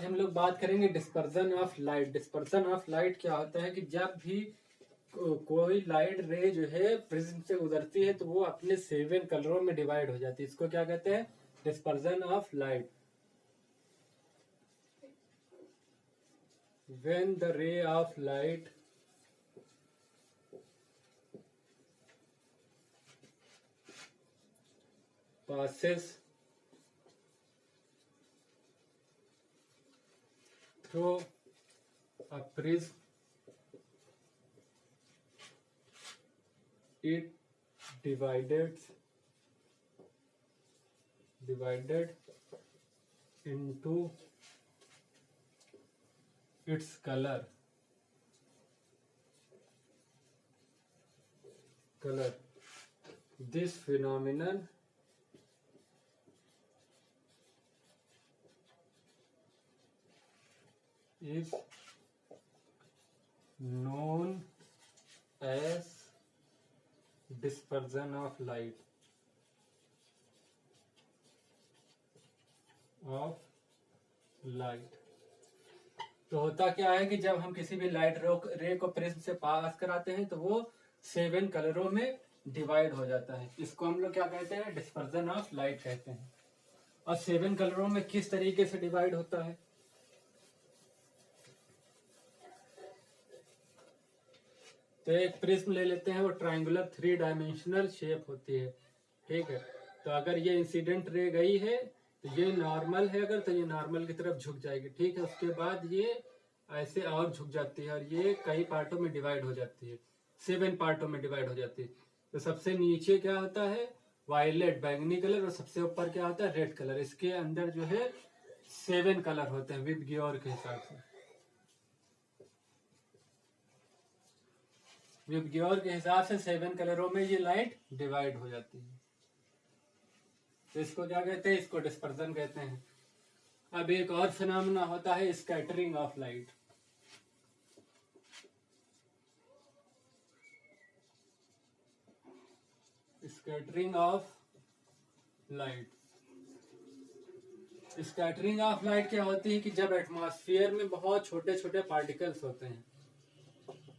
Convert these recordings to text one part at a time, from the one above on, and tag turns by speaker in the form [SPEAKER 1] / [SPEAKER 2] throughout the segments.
[SPEAKER 1] आज हम लोग बात करेंगे dispersion of light. Dispersion of light क्या होता है कि जब भी कोई लाइट रे जो है प्रिज्म से गुजरती है तो वो अपने 7 कलरों में डिवाइड हो जाती है। इसको क्या कहते हैं? Dispersion of light. When the ray of light passes through a prism, it divided into its color. This phenomenon is known as dispersion of light तो होता क्या है कि जब हम किसी भी लाइट रे को प्रिज्म से पास कराते हैं तो वो 7 कलरों में डिवाइड हो जाता है। इसको हम लोग क्या कहते हैं? डिस्पर्जन ऑफ लाइट कहते हैं। और 7 कलरों में किस तरीके से डिवाइड होता है? तो एक प्रिज्म ले लेते हैं, वो ट्रायंगुलर 3 डायमेंशनल शेप होती है, ठीक है। तो अगर ये इंसिडेंट रे गई है तो ये नॉर्मल है, अगर तो ये नॉर्मल की तरफ झुक जाएगी, ठीक है। उसके बाद ये ऐसे और झुक जाती है और ये कई पार्टों में डिवाइड हो जाती है, 7 पार्टों में डिवाइड हो जाती है। तो सबसे नीचे क्या होता है? वायलेट बैंगनी कलर, और सबसे ऊपर क्या होता है? Red colour. इसके अंदर जो है 7 कलर होते हैं विबग्योर के हिसाब से। विबग्योर के हिसाब से 7 कलरों में ये लाइट डिवाइड हो जाती है। तो इसको क्या कहते हैं? इसको डिस्पर्जन कहते हैं। अब एक और फिनोमेना होता है scattering of light. Scattering of light. Scattering of light क्या होती है कि जब एटमॉस्फेयर में बहुत छोटे छोटे पार्टिकल्स होते हैं,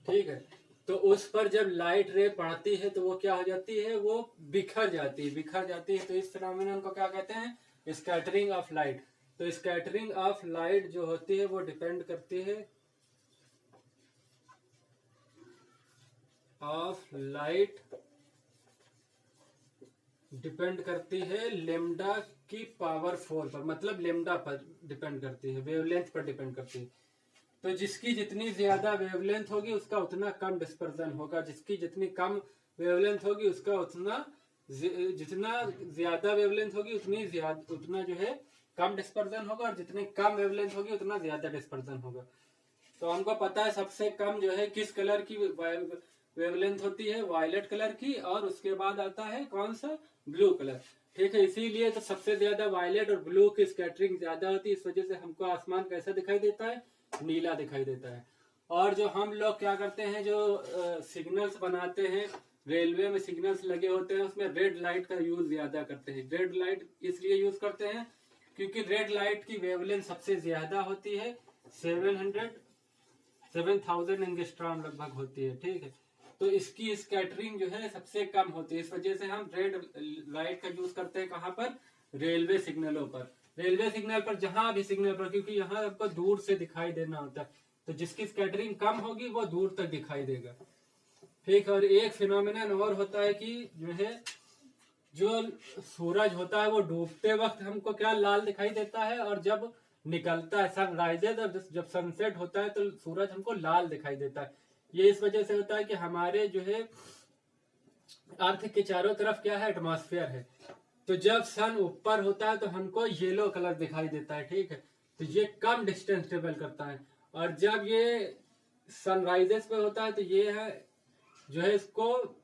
[SPEAKER 1] ठीक है, तो उस पर जब लाइट रे पड़ती है तो वो क्या हो जाती है? वो बिखर जाती है। तो इस फिनोमेनन को क्या कहते हैं? Scattering of light. तो स्कैटरिंग ऑफ लाइट जो होती है वो डिपेंड करती है लेमडा की पावर 4 पर, मतलब लेमडा पर डिपेंड करती है, वेवलेंथ पर डिपेंड करती है। तो जिसकी जितनी ज्यादा वेवलेंथ होगी उसका उतना कम डिस्पर्जन होगा, जिसकी जितनी कम वेवलेंथ होगी उसका जितना ज्यादा वेवलेंथ होगी उतना जो है कम डिस्पर्जन होगा, और जितनी कम वेवलेंथ होगी उतना ज्यादा डिस्पर्जन होगा। तो हमको पता है सबसे कम जो है किस कलर की वेवलेंथ होती है? वायलेट कलर की, और उसके बाद आता है कौन सा? ब्लू कलर, ठीक है। इसीलिए तो सबसे ज्यादा वायलेट और ब्लू की स्कैटरिंग ज्यादा होती है। इस वजह से हमको आसमान कैसा दिखाई देता है? नीला दिखाई देता है। और जो हम लोग क्या करते हैं, जो सिग्नल्स बनाते हैं, रेलवे में सिग्नल्स लगे होते हैं, उसमें रेड लाइट का यूज ज्यादा करते हैं। रेड लाइट इसलिए यूज करते हैं क्योंकि रेड लाइट की वेवलेंथ सबसे ज्यादा होती है, 7000 एंगस्ट्रॉम लगभग होती है, ठीक है। तो इसकी स्कैटरिंग जो है सबसे कम होती है। इस वजह से हम रेड लाइट का यूज करते हैं। कहाँ पर? रेलवे सिग्नलों पर। रेलवे सिग्नल पर, जहां भी सिग्नल पर, क्योंकि यहाँ आपको दूर से दिखाई देना होता है, तो जिसकी स्कैटरिंग कम होगी वो दूर तक दिखाई देगा, ठीक। और एक फिनोमिनन और होता है कि जो सूरज होता है वो डूबते वक्त हमको क्या लाल दिखाई देता है, और जब निकलता है सनराइजेज और जब सनसेट होता है तो सूरज हमको लाल दिखाई देता है। ये इस वजह से होता है कि हमारे जो है अर्थ के चारों तरफ क्या है? एटमॉस्फेयर है। तो जब सन ऊपर होता है तो हमको येलो कलर दिखाई देता है, ठीक है। तो ये कम डिस्टेंस ट्रेवल करता है। और जब ये सनराइजेस पे होता है तो ये है जो है इसको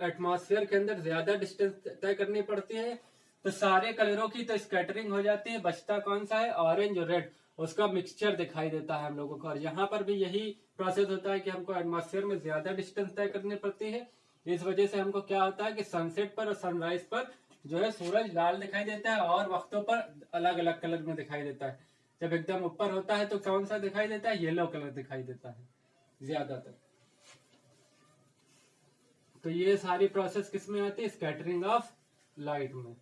[SPEAKER 1] एटमॉस्फेयर के अंदर ज्यादा डिस्टेंस तय करनी पड़ती है। तो सारे कलरों की तो स्कैटरिंग हो जाती है, बचता कौन सा है? ऑरेंज और रेड, उसका मिक्सचर दिखाई देता है हम लोगों को। और यहाँ पर भी यही प्रोसेस होता है कि हमको एटमॉस्फेयर में ज्यादा डिस्टेंस तय करनी पड़ती है। इस वजह से हमको क्या होता है कि सनसेट पर और सनराइज पर जो है सूरज लाल दिखाई देता है, और वक्तों पर अलग अलग कलर में दिखाई देता है। जब एकदम ऊपर होता है तो कौन सा दिखाई देता है, येलो कलर दिखाई देता है ज्यादातर। तो ये सारी प्रोसेस किस में आती है, स्कैटरिंग ऑफ लाइट में।